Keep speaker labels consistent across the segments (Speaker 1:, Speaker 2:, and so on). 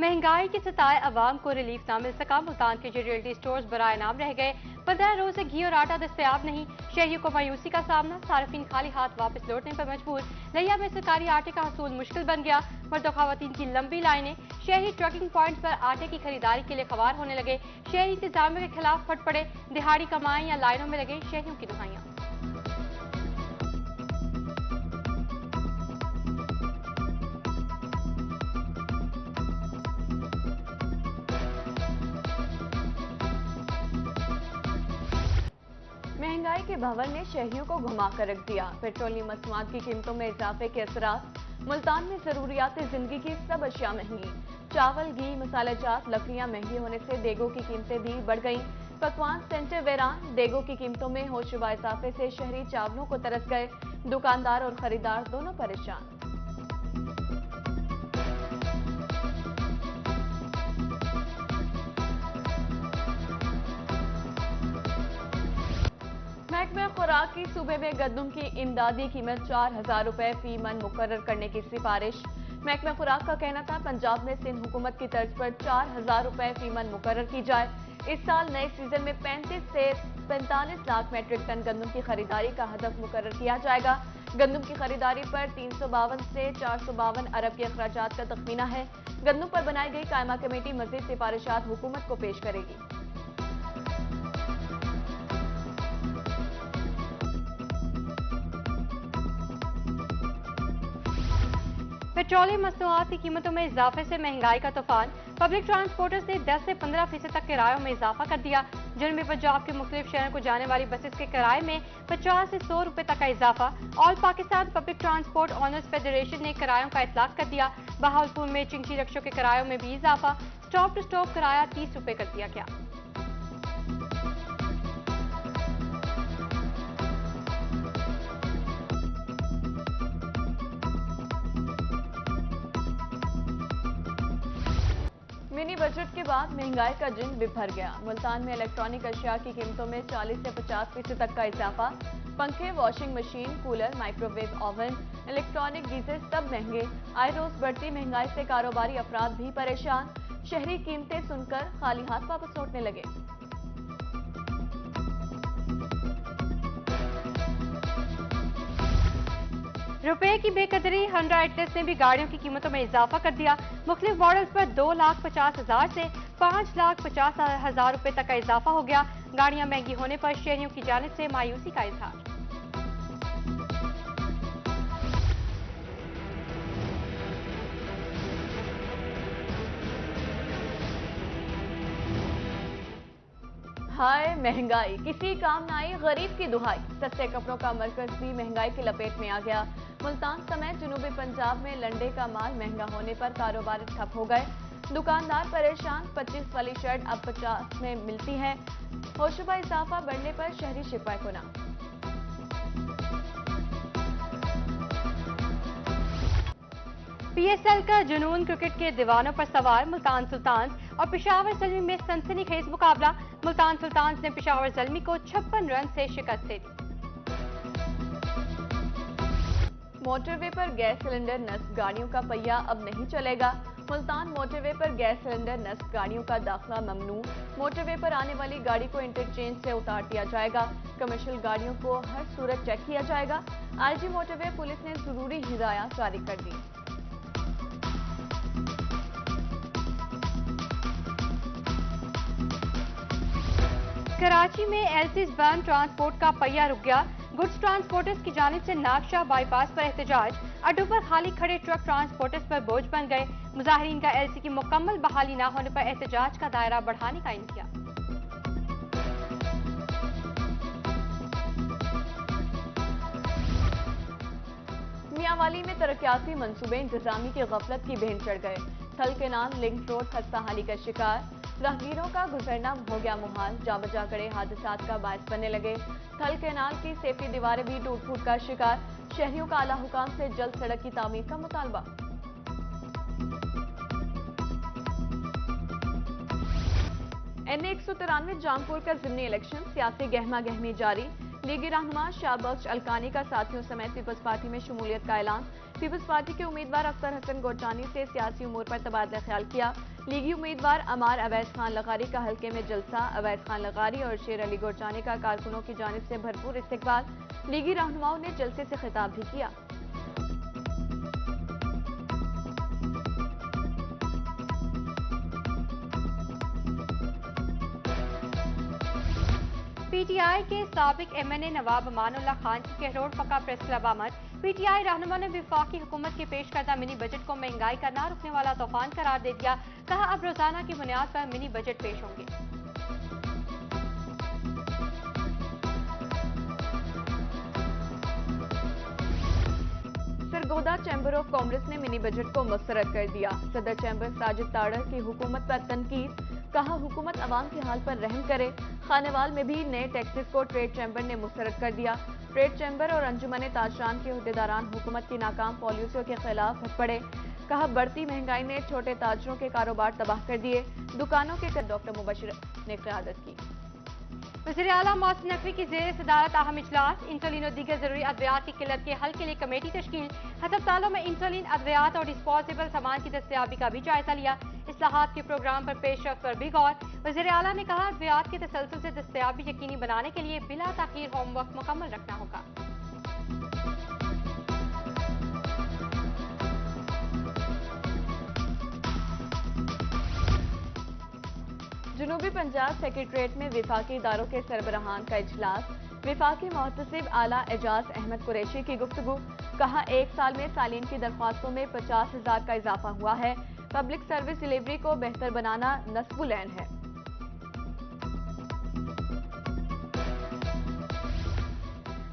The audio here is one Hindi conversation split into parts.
Speaker 1: महंगाई के सताए अवाम को रिलीफ न मिल सका। मुल्तान के जो रियल्टी स्टोर्स बराए नाम रह गए। 15 रोज से घी और आटा दस्तयाब नहीं। शहरियों को मायूसी का सामना। सार्फिन खाली हाथ वापस लौटने पर मजबूर। लिया में सरकारी आटे का हसूल मुश्किल बन गया। मर्द खवातीन की लंबी लाइनें। शहरी ट्रकिंग पॉइंट्स पर आटे की खरीदारी के लिए खवार होने लगे। शहरी इंतजामिया के खिलाफ फट पड़े। दिहाड़ी कमाएं या लाइनों में लगे शहरियों की दुहाइयां।
Speaker 2: महंगाई के भंवर ने शहरियों को घुमा कर रख दिया। पेट्रोलियम मसनूआत की कीमतों में इजाफे के असरात। मुल्तान में जरूरियात जिंदगी की सब अशिया महंगी। चावल, घी, मसालेजात, लकड़ियां महंगी होने से देगों की कीमतें भी बढ़ गईं। पकवान सेंटर वीरान। देगों की कीमतों में होशरुबा इजाफे से शहरी चावलों को तरस गए। दुकानदार और खरीदार दोनों परेशान। महकमा खुराक की सूबे में गंदम की इमदादी कीमत 4000 रुपए फी मन मुकर्रर करने की सिफारिश। महकमा खुराक का कहना था पंजाब में सिंध हुकूमत की तर्ज पर 4000 रुपए फी मन मुकर्रर की जाए। इस साल नए सीजन में 35 से 45 लाख मैट्रिक टन गंदम की खरीदारी का हदफ मुकर्रर किया जाएगा। गंदम की खरीदारी पर 352 से 452 अरब के अखराजात का तखमीना है। गंदम पर बनाई गई कायमा कमेटी मजीद सिफारिशात हुकूमत को पेश करेगी।
Speaker 1: पेट्रोलियम मसनूआत की कीमतों में इजाफे से महंगाई का तूफान। पब्लिक ट्रांसपोर्टर्स ने 10 से 15% तक किरायों में इजाफा कर दिया। जनूबी पंजाब के मुख्तलिफ शहरों को जाने वाली बसेस के किराए में 50 से 100 रुपए तक का इजाफा। All Pakistan public transport honours federation ने किरायों का इतलाक कर दिया। बहावलपुर में चिंची रक्षों के किरायों में भी इजाफा। स्टॉप टू स्टॉप किराया 30 रुपए कर दिया गया।
Speaker 2: मिनी बजट के बाद महंगाई का जिन बिभर गया। मुल्तान में इलेक्ट्रॉनिक अशिया की कीमतों में 40 से 50% तक का इजाफा। पंखे, washing machine, cooler, microwave oven, electronic geyser सब महंगे। आए रोज बढ़ती महंगाई से कारोबारी अफराद भी परेशान। शहरी कीमतें सुनकर खाली हाथ वापस लौटने लगे।
Speaker 1: रुपए की बेकदरी। हंडा एटलस ने भी गाड़ियों की कीमतों में इजाफा कर दिया। मुख्तलिफ मॉडल्स पर 2,50,000 से 5,50,000 रुपए तक का इजाफा हो गया। गाड़ियां महंगी होने पर शहरियों की जानिब से मायूसी का इजहार।
Speaker 2: हाय महंगाई, किसी काम न आई गरीब की दुहाई। सस्ते कपड़ों का मरकज भी महंगाई की लपेट में आ गया। मुल्तान समेत जनूबी पंजाब में लंडे का माल महंगा होने पर कारोबार ठप हो गए। दुकानदार परेशान। 25 वाली शर्ट अब 50 में मिलती है। होशरुबा इजाफा बढ़ने पर शहरी शिकवा गुना।
Speaker 1: PSL का जुनून क्रिकेट के दीवानों पर सवार। मुल्तान सुल्तान्स और पेशावर ज़ल्मी में सनसनीखेज मुकाबला। मुल्तान सुल्तान्स ने पेशावर ज़ल्मी को 56 रन से शिकस्त दे दी।
Speaker 2: मोटरवे पर गैस सिलेंडर नस्ब गाड़ियों का पहिया अब नहीं चलेगा। मुल्तान मोटरवे पर गैस सिलेंडर नस्ब गाड़ियों का दाखिला ममनू। मोटरवे पर आने वाली गाड़ी को इंटरचेंज से उतार दिया जाएगा। कमर्शियल गाड़ियों को हर सूरत चेक किया जाएगा। IG मोटरवे पुलिस ने जरूरी हिदायत जारी कर दी।
Speaker 1: कराची में एलसीज बंद। ट्रांसपोर्ट का पहिया रुक गया। गुड्स ट्रांसपोर्टर्स की जानिब से नागशाह बाईपास पर एहतजाज। अड्डों पर खाली खड़े ट्रक ट्रांसपोर्टर्स पर बोझ बन गए। मुजाहिरीन का LC की मुकम्मल बहाली न होने पर एहतजाज का दायरा बढ़ाने का इंतजाम।
Speaker 2: मियांवाली में तरक्याती मंसूबे इंतजामी की गफलत की भेंट चढ़ गए। थल केनाल लिंक रोड खस्ताहाली का शिकार। राहगीरों का गुजरना हो गया मुहाल। जा बजा गड़े हादसात का बायस बनने लगे। थल केनाल की सेफ्टी दीवारें भी टूट फूट का शिकार। शहरियों का आला हुकाम से जल्द सड़क की तामीर का मुतालबा। NA 193 जामपुर का जिमनी इलेक्शन। सियासी गहमा गहमी जारी। लीगी रहनुमा शाहबख्श अलकानी का साथियों समेत पीपल्स पार्टी में शमूलियत का ऐलान। पीपल्स पार्टी के उम्मीदवार अख्तर हसन गोरचानी से सियासी उमूर पर तबादला ख्याल किया। लीगी उम्मीदवार अमार अवैस खान लगारी का हल्के में जलसा। अवैस खान लगारी और शेर अली गोरचानी का कारकुनों की जानिब से भरपूर इस्तकबाल। लीगी रहनुमाओं ने जलसे से खिताब भी किया।
Speaker 1: पीटीआई के साबिक एमएनए नवाब अमानुल्लाह खान की कहरोड़ पक्का प्रेस क्लब आमद। पीटीआई रहनुमा ने वफाकी हुकूमत के पेश करदा मिनी बजट को महंगाई का ना रुकने वाला तूफान करार दे दिया। कहा अब रोजाना की बुनियाद पर मिनी बजट पेश होंगे।
Speaker 2: सरगोदा चैम्बर ऑफ कॉमर्स ने मिनी बजट को मुस्तरद कर दिया। सदर चैम्बर साजिद ताड़र की हुकूमत पर तनकीद। कहा हुकूमत अवाम के हाल पर रहम करे। खानेवाल में भी नए टैक्सेस को ट्रेड चैम्बर ने मुस्तरद कर दिया। ट्रेड चैम्बर और अंजुमन ताजरान के अहदेदारान हुकूमत की नाकाम पॉलिसियों के खिलाफ भट पड़े। कहा बढ़ती महंगाई ने छोटे ताजरों के कारोबार तबाह कर दिए। दुकानों के डॉक्टर मुबशिर ने क़यादत की।
Speaker 1: वज़ीर आला मोहसिन नकवी की ज़ेर सदारत अहम इजलास। इंसुलिन और दीगर जरूरी अद्वियात की किल्लत के हल के लिए कमेटी तश्कील। अस्पतालों में इंसुलिन, अद्वियात और डिस्पोजेबल सामान की दस्तयाबी का भी जायजा लिया। इस्लाहात के प्रोग्राम पर पेशरफ्त पर भी गौर। वज़ीर आला ने कहा अद्वियात के तसलसल से दस्तयाबी यकीनी बनाने के लिए बिला ताखीर होमवर्क मुकम्मल रखना होगा।
Speaker 2: जनूबी पंजाब सेक्रेटरीट में विफाकी इदारों के सरबराहान का इजलास। विफाकी मुहतसिब आला एजाज अहमद कुरैशी की गुफ्तगू। कहा एक साल में सालीन की दरख्वास्तों में 50,000 का इजाफा हुआ है। पब्लिक सर्विस डिलीवरी को बेहतर बनाना नस्बुल ऐन है।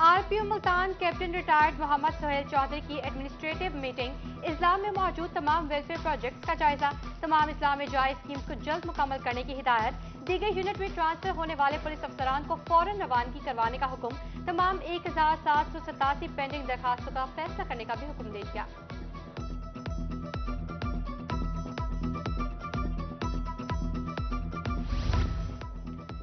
Speaker 1: RPO Multan captain retired Mohammad Sohail Chaudhry की एडमिनिस्ट्रेटिव मीटिंग। इस्लाम में मौजूद तमाम वेलफेयर प्रोजेक्ट्स का जायजा। तमाम इस्लाम में जायज स्कीम्स को जल्द मुकम्मल करने की हिदायत। दीगर यूनिट में ट्रांसफर होने वाले पुलिस अफसरान को फौरन रवानगी करवाने का हुक्म। तमाम 1787 पेंडिंग दरखास्तों का फैसला करने का भी हुक्म दे दिया।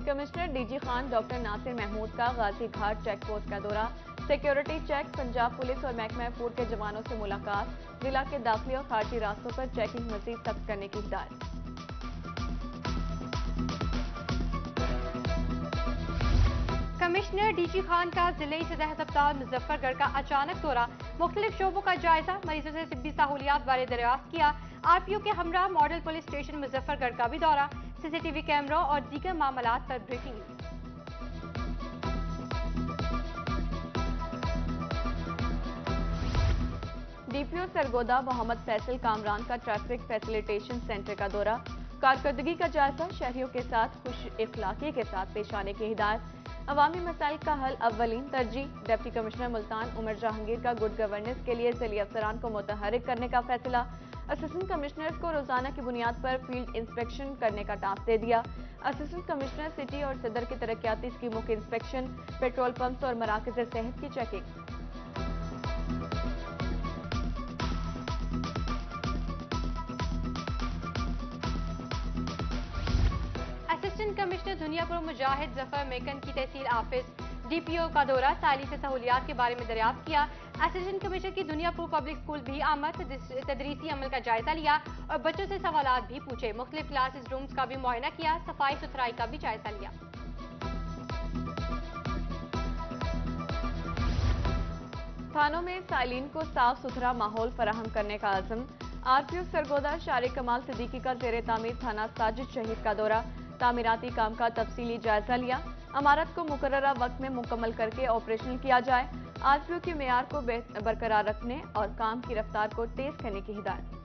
Speaker 2: Commissioner DG Khan doctor Nasir Mahmood का गाजी घाट चेक पोस्ट का दौरा। सिक्योरिटी चेक, पंजाब पुलिस और महकमा फूड के जवानों से मुलाकात। जिला के दाखिली और खारजी रास्तों पर चेकिंग मजीद सख्त करने की हिदायत।
Speaker 1: कमिश्नर डीजी खान का जिले सदर अस्पताल मुजफ्फरगढ़ का अचानक दौरा। मुख्तलिफ शोबों का जायजा, मरीजों से तिब्बी सहूलियात बारे दरियाफ्त किया। आरपीओ के हमरा मॉडल पुलिस स्टेशन मुजफ्फरगढ़ का भी दौरा। सीसीटीवी कैमरों और दीगर मामलात पर ब्रीफिंग ली।
Speaker 2: डीपीओ सरगोदा मोहम्मद फैसल कामरान का ट्रैफिक फैसिलिटेशन सेंटर का दौरा। कारकर्दगी का जायजा, शहरियों के साथ खुश इखलाकी के साथ पेश आने की हिदायत। अवामी मसाइल का हल अव्वलीन तरजीह। डिप्टी कमिश्नर मुल्तान उमर जहांगीर का गुड गवर्नेंस के लिए जिले अफसरान को मुतहरिक करने का फैसला। असिस्टेंट कमिश्नर्स को रोजाना की बुनियाद पर फील्ड इंस्पेक्शन करने का टास्क दे दिया। असिस्टेंट कमिश्नर सिटी और सदर की तरक्याती स्कीमों के इंस्पेक्शन, पेट्रोल पंप्स और मराकज़ सेहत की चेकिंग।
Speaker 1: असिस्टेंट कमिश्नर दुनियापुर मुजाहिद जफर मेकन की तहसील ऑफिस। डीपीओ का दौरा, साली से सहूलियात के बारे में दरियाफ्त किया। असिस्टेंट कमिश्नर की दुनियापुर पब्लिक स्कूल भी आमद, तदरीसी अमल का जायजा लिया और बच्चों से सवालात भी पूछे। मुख्तलिफ क्लासेस रूम्स का भी मुआयना किया, सफाई सुथराई का भी जायजा लिया।
Speaker 2: थानों में साइलिन को साफ सुथरा माहौल फराहम करने का आज़म। आरपीओ सरगोदा शारिक कमाल सिद्दीकी का ज़ेरे तामीर थाना साजिद शहीद का दौरा। तामीराती काम का तफसीली जायजा लिया। अमारत को मुकर्ररा वक्त में मुकम्मल करके ऑपरेशनल किया जाए। आरपीओ के मेयार को बरकरार रखने और काम की रफ्तार को तेज करने की हिदायत।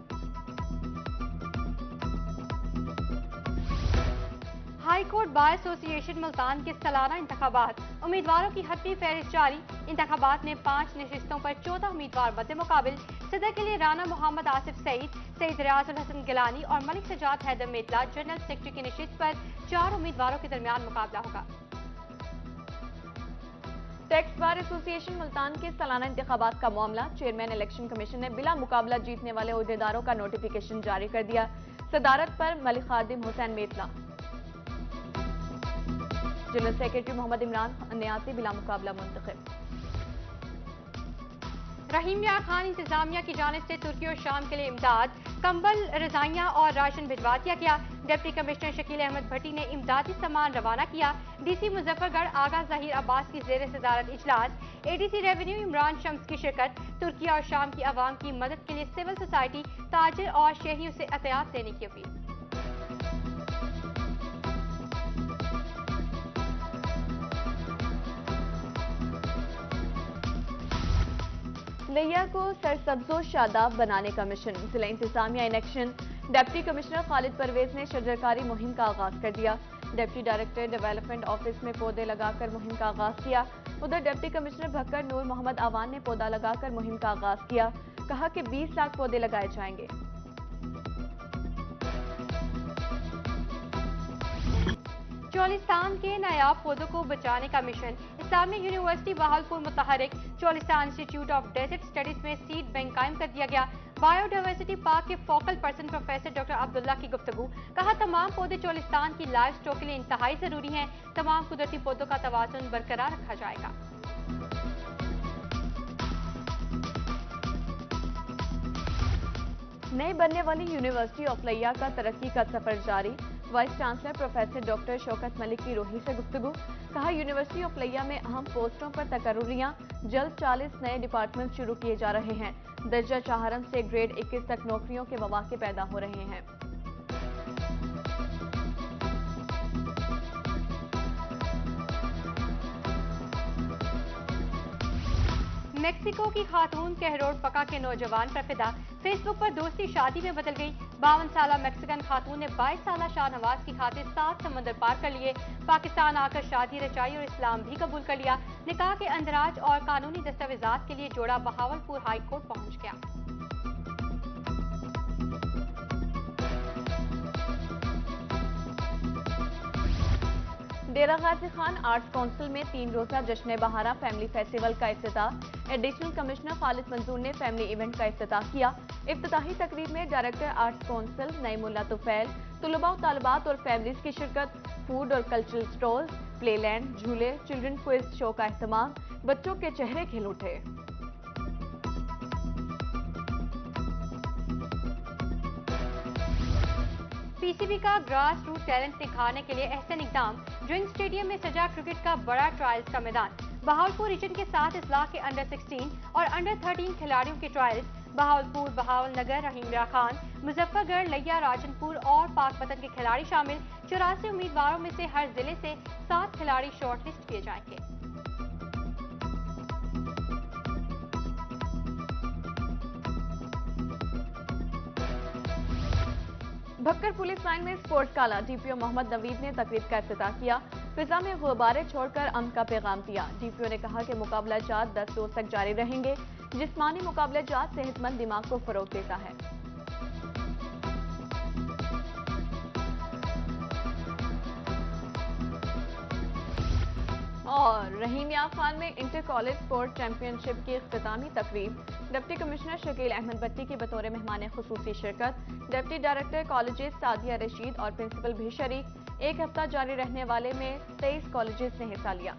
Speaker 1: High court bar association Multan के सालाना इंतखाबात। उम्मीदवारों की हतमी फहरिस्त जारी। इंतखाबात में 5 नशिस्तों पर 14 उम्मीदवार मद्दे मुकाबिल। सदर के लिए राना मोहम्मद आसिफ सईद रियाजुल हसन गिलानी और मलिक सजाद हैदर मेतला। जनरल सेक्रेटरी की नशिस्त पर 4 उम्मीदवारों के दरमियान मुकाबला होगा।
Speaker 2: टैक्स बार एसोसिएशन मुल्तान के सालाना इंतखाबात का मामला। चेयरमैन इलेक्शन कमीशन ने बिला मुकाबला जीतने वाले ओहदेदारों का नोटिफिकेशन जारी कर दिया। सदारत पर मलिक खादिम हुसैन मेतला। जनरल सेक्रेटरी मोहम्मद इमरान नियाती बिला मुकाबला मुंतखब।
Speaker 1: रहीम यार खान इंतजामिया की जानिब से तुर्की और शाम के लिए इमदाद, कंबल, रजाइयाँ और राशन भिजवा दिया गया। डिप्टी कमिश्नर शकील अहमद भट्टी ने इमदादी सामान रवाना किया। डीसी मुजफ्फरगढ़ आगा जहीर अब्बास की जेर सदारत इजलास। एडीसी रेवेन्यू इमरान शम्स की शिरकत। तुर्की और शाम की आवाम की मदद के लिए सिविल सोसाइटी, ताजिर और शहरियों से एहतियात लेने की अपील।
Speaker 2: लिया को सरसब्जो शादाब बनाने का मिशन, जिला इंतजामिया in action. Deputy commissioner Khalid Parvez ने शजरकारी मुहिम का आगाज कर दिया। डिप्टी डायरेक्टर डेवलपमेंट ऑफिस में पौधे लगाकर मुहिम का आगाज किया। उधर डिप्टी कमिश्नर भक्कर नूर मोहम्मद आवान ने पौधा लगाकर मुहिम का आगाज किया। कहा कि 20 लाख पौधे लगाए जाएंगे।
Speaker 1: चौलिस्तान के नायाब पौधों को बचाने का मिशन। इस्लामिक यूनिवर्सिटी बहावलपुर मुतहरिक Cholistan institute of desert studies में सीड बैंक कायम कर दिया गया। बायोडाइवर्सिटी पार्क के focal person professor doctor Abdullah की गुफ्तगू। कहा तमाम पौधे चौलिस्तान की लाइफ स्टॉक के लिए इंतहाई जरूरी हैं। तमाम कुदरती पौधों का तवाज़ुन बरकरार रखा जाएगा।
Speaker 2: नई बनने वाली यूनिवर्सिटी ऑफ लिया का तरक्की का सफर जारी। Vice chancellor professor doctor Shaukat Malik की रोही से गुफ्तगू। कहा यूनिवर्सिटी ऑफ लिया में अहम पोस्टों पर तकर्रुरियां, जल्द 40 नए डिपार्टमेंट शुरू किए जा रहे हैं। दर्जा चाहरम से ग्रेड 21 तक नौकरियों के मौके पैदा हो रहे हैं।
Speaker 1: मेक्सिको की खातून कहरोड़ पका के नौजवान पर फिदा। फेसबुक पर दोस्ती शादी में बदल गई। 52 साला मैक्सिकन खातून ने 22 साला शाहनवाज की खातिर 7 समंदर पार कर लिए। पाकिस्तान आकर शादी रचाई और इस्लाम भी कबूल कर लिया। निकाह के अंदराज और कानूनी दस्तावेजात के लिए जोड़ा बहावलपुर हाई कोर्ट पहुंच गया।
Speaker 2: डेरा गाजी खान आर्ट्स काउंसिल में 3 रोजा जश्न बहारा फैमिली फेस्टिवल का इफ्तिताह। एडिशनल कमिश्नर खालिद मंजूर ने फैमिली इवेंट का इफ्तिताह किया। इफ्तिताही तकरीब में director arts council Naimullah Tufail, तुलबा और तालिबात और फैमिलीज की शिरकत। फूड और कल्चरल स्टॉल्स, प्लेलैंड, झूले, चिल्ड्रन क्विज शो का एहतमाम। बच्चों के चेहरे खिल उठे।
Speaker 1: पीसीबी का ग्रास रूट टैलेंट दिखाने के लिए अहसन इकदाम। ड्रिंक स्टेडियम में सजा क्रिकेट का बड़ा ट्रायल्स का मैदान। बहावलपुर रीजन के 7 अजला के अंडर 16 और अंडर 13 खिलाड़ियों के ट्रायल्स। बहावलपुर, बहावल नगर, रहीम यार खान, मुजफ्फरगढ़, लिया, राजनपुर और पाकपतन के खिलाड़ी शामिल। 84 उम्मीदवारों में से हर जिले से 7 खिलाड़ी शॉर्टलिस्ट किए जाएंगे।
Speaker 2: भक्कर पुलिस लाइन में स्पोर्ट्स काला। डीपीओ मोहम्मद नवीद ने तकरीब का इफ्तिताह किया। फिजा में गुब्बारे छोड़कर अमन का पैगाम दिया। डीपीओ ने कहा कि मुकाबला जात 10 रोज तक जारी रहेंगे। जिस्मानी मुकाबला जात सेहतमंद दिमाग को फरोग देता है। और रहीम यार खान में इंटर कॉलेज स्पोर्ट्स चैंपियनशिप की इख्तितामी तकरीब। डिप्टी कमिश्नर शकील अहमद भट्टी की बतौर मेहमान खुसूसी शिरकत। Deputy director colleges Sadia Rashid और प्रिंसिपल भी शरीक। एक हफ्ता जारी रहने वाले में 23 कॉलेजेस ने हिस्सा लिया।